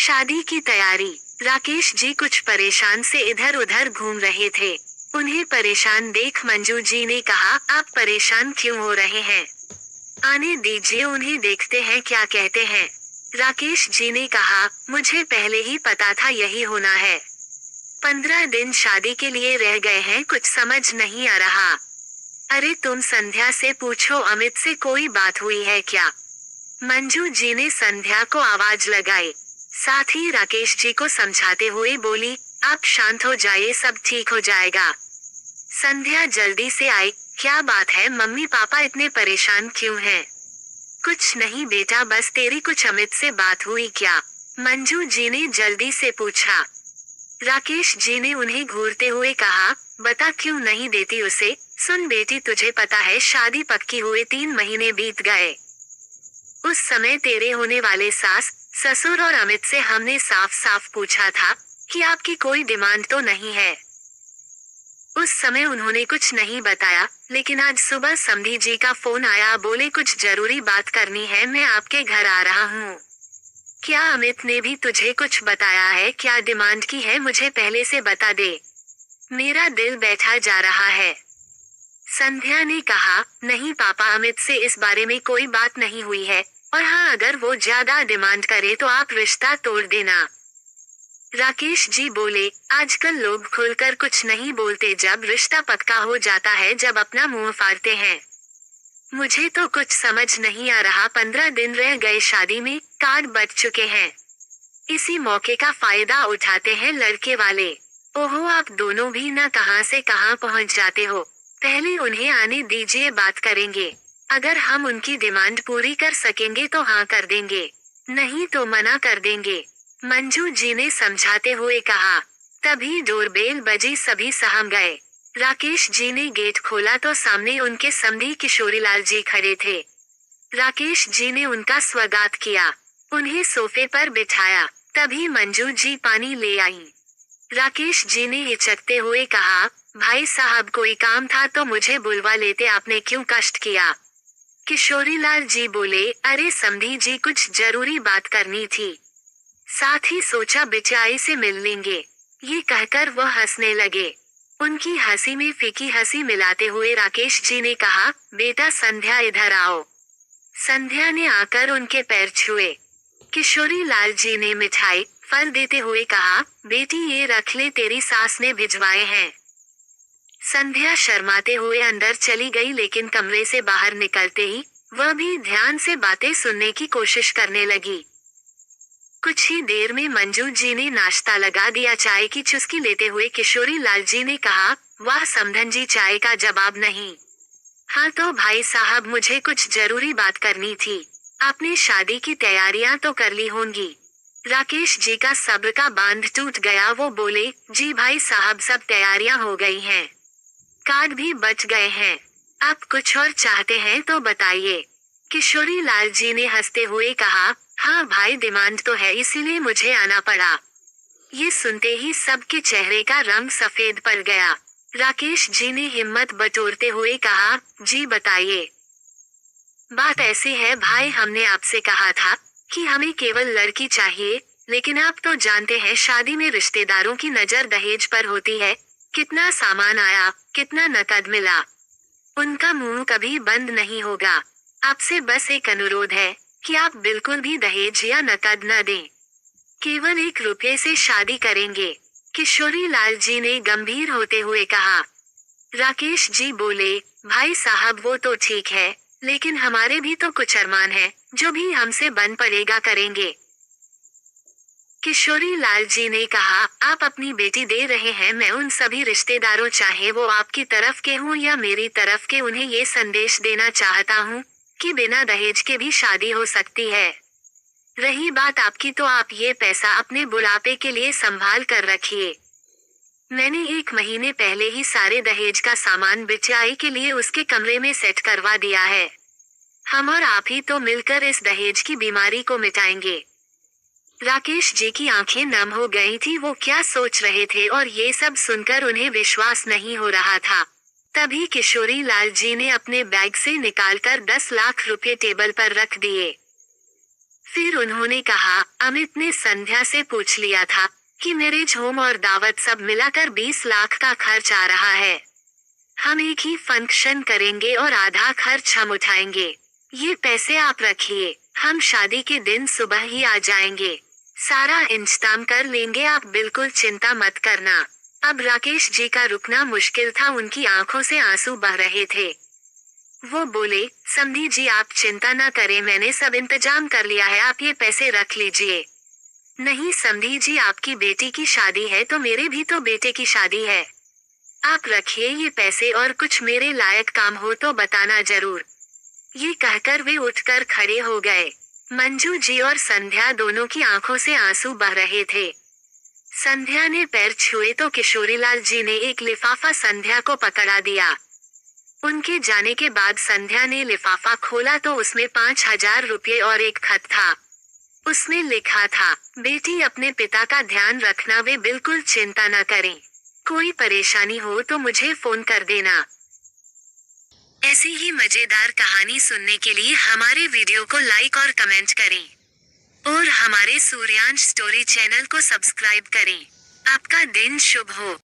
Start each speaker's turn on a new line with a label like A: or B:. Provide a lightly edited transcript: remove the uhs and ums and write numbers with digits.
A: शादी की तैयारी। राकेश जी कुछ परेशान से इधर उधर घूम रहे थे। उन्हें परेशान देख मंजू जी ने कहा, आप परेशान क्यों हो रहे हैं? आने दीजिए, उन्हें देखते हैं क्या कहते हैं। राकेश जी ने कहा, मुझे पहले ही पता था यही होना है। 15 दिन शादी के लिए रह गए हैं, कुछ समझ नहीं आ रहा। अरे तुम संध्या से पूछो, अमित से कोई बात हुई है क्या? मंजू जी ने संध्या को आवाज लगाई। साथ ही राकेश जी को समझाते हुए बोली, आप शांत हो जाइए, सब ठीक हो जाएगा। संध्या जल्दी से आई। क्या बात है मम्मी पापा, इतने परेशान क्यों हैं? कुछ नहीं बेटा, बस तेरी कुछ अमित से बात हुई क्या? मंजू जी ने जल्दी से पूछा। राकेश जी ने उन्हें घूरते हुए कहा, बता क्यों नहीं देती उसे? सुन बेटी, तुझे पता है शादी पक्की हुए 3 महीने बीत गए। उस समय तेरे होने वाले सास, ससुर और अमित से हमने साफ साफ पूछा था कि आपकी कोई डिमांड तो नहीं है। उस समय उन्होंने कुछ नहीं बताया, लेकिन आज सुबह समधी जी का फोन आया, बोले कुछ जरूरी बात करनी है, मैं आपके घर आ रहा हूँ। क्या अमित ने भी तुझे कुछ बताया है? क्या डिमांड की है, मुझे पहले से बता दे, मेरा दिल बैठा जा रहा है। संध्या ने कहा, नहीं पापा, अमित से इस बारे में कोई बात नहीं हुई है, और हाँ, अगर वो ज्यादा डिमांड करे तो आप रिश्ता तोड़ देना। राकेश जी बोले, आजकल लोग खुलकर कुछ नहीं बोलते, जब रिश्ता पक्का हो जाता है, जब अपना मुंह फाड़ते हैं। मुझे तो कुछ समझ नहीं आ रहा। 15 दिन रह गए शादी में, कार्ड बच चुके हैं। इसी मौके का फायदा उठाते हैं लड़के वाले। ओहो, आप दोनों भी ना कहां से कहां पहुंच जाते हो। पहले उन्हें आने दीजिए, बात करेंगे। अगर हम उनकी डिमांड पूरी कर सकेंगे तो हाँ कर देंगे, नहीं तो मना कर देंगे, मंजू जी ने समझाते हुए कहा। तभी डोरबेल बजी, सभी सहम गए। राकेश जी ने गेट खोला तो सामने उनके समधी किशोरीलाल जी खड़े थे। राकेश जी ने उनका स्वागत किया, उन्हें सोफे पर बिठाया। तभी मंजू जी पानी ले आई। राकेश जी ने हिचकते हुए कहा, भाई साहब, कोई काम था तो मुझे बुलवा लेते, आपने क्यों कष्ट किया? किशोरीलाल जी बोले, अरे समधी जी, कुछ जरूरी बात करनी थी, साथ ही सोचा बिचाई से मिल लेंगे। ये कहकर वह हंसने लगे। उनकी हंसी में फीकी हंसी मिलाते हुए राकेश जी ने कहा, बेटा संध्या, इधर आओ। संध्या ने आकर उनके पैर छुए। किशोरीलाल जी ने मिठाई, फल देते हुए कहा, बेटी ये रख ले, तेरी सास ने भिजवाए हैं। संध्या शर्माते हुए अंदर चली गई, लेकिन कमरे से बाहर निकलते ही वह भी ध्यान से बातें सुनने की कोशिश करने लगी। कुछ ही देर में मंजू जी ने नाश्ता लगा दिया। चाय की चुस्की लेते हुए किशोरीलाल जी ने कहा, वाह समधन जी, चाय का जवाब नहीं। हाँ तो भाई साहब, मुझे कुछ जरूरी बात करनी थी। आपने शादी की तैयारियां तो कर ली होंगी। राकेश जी का सब्र का बांध टूट गया। वो बोले, जी भाई साहब, सब तैयारियां हो गई हैं, कार्ड भी बच गए हैं। आप कुछ और चाहते हैं तो बताइए। किशोरीलाल जी ने हंसते हुए कहा, हाँ भाई, डिमांड तो है, इसीलिए मुझे आना पड़ा। ये सुनते ही सबके चेहरे का रंग सफेद पड़ गया। राकेश जी ने हिम्मत बटोरते हुए कहा, जी बताइए। बात ऐसी है भाई, हमने आपसे कहा था कि हमें केवल लड़की चाहिए, लेकिन आप तो जानते हैं शादी में रिश्तेदारों की नजर दहेज पर होती है। कितना सामान आया, कितना नकद मिला, उनका मुंह कभी बंद नहीं होगा। आपसे बस एक अनुरोध है कि आप बिल्कुल भी दहेज या नकद न दें, केवल 1 रुपये से शादी करेंगे। किशोरीलाल जी ने गंभीर होते हुए कहा। राकेश जी बोले, भाई साहब, वो तो ठीक है, लेकिन हमारे भी तो कुछ अरमान है, जो भी हमसे बन पड़ेगा करेंगे। किशोरीलाल जी ने कहा, आप अपनी बेटी दे रहे हैं, मैं उन सभी रिश्तेदारों, चाहे वो आपकी तरफ के हों या मेरी तरफ के, उन्हें ये संदेश देना चाहता हूँ कि बिना दहेज के भी शादी हो सकती है। रही बात आपकी, तो आप ये पैसा अपने बुढ़ापे के लिए संभाल कर रखिए। मैंने 1 महीने पहले ही सारे दहेज का सामान बिचाई के लिए उसके कमरे में सेट करवा दिया है। हम और आप ही तो मिलकर इस दहेज की बीमारी को मिटाएंगे। राकेश जी की आंखें नम हो गई थी। वो क्या सोच रहे थे, और ये सब सुनकर उन्हें विश्वास नहीं हो रहा था। तभी किशोरीलाल जी ने अपने बैग से निकालकर 10 लाख रुपए टेबल पर रख दिए। फिर उन्होंने कहा, अमित ने संध्या से पूछ लिया था कि मैरिज होम और दावत सब मिलाकर 20 लाख का खर्च आ रहा है। हम एक ही फंक्शन करेंगे और आधा खर्च हम उठाएंगे। ये पैसे आप रखिए, हम शादी के दिन सुबह ही आ जाएंगे। सारा इंतजाम कर लेंगे, आप बिल्कुल चिंता मत करना। अब राकेश जी का रुकना मुश्किल था, उनकी आंखों से आंसू बह रहे थे। वो बोले, समधी जी आप चिंता न करें, मैंने सब इंतजाम कर लिया है, आप ये पैसे रख लीजिए। नहीं समधी जी, आपकी बेटी की शादी है तो मेरे भी तो बेटे की शादी है। आप रखिए ये पैसे, और कुछ मेरे लायक काम हो तो बताना जरूर। ये कहकर वे उठकर खड़े हो गए। मंजू जी और संध्या दोनों की आंखों से आंसू बह रहे थे। संध्या ने पैर छुए तो किशोरीलाल जी ने एक लिफाफा संध्या को पकड़ा दिया। उनके जाने के बाद संध्या ने लिफाफा खोला तो उसमें 5,000 रुपये और एक खत था। उसमें लिखा था, बेटी अपने पिता का ध्यान रखना, वे बिल्कुल चिंता न करें। कोई परेशानी हो तो मुझे फोन कर देना। ऐसी ही मजेदार कहानी सुनने के लिए हमारे वीडियो को लाइक और कमेंट करें और हमारे सूर्यांश स्टोरी चैनल को सब्सक्राइब करें। आपका दिन शुभ हो।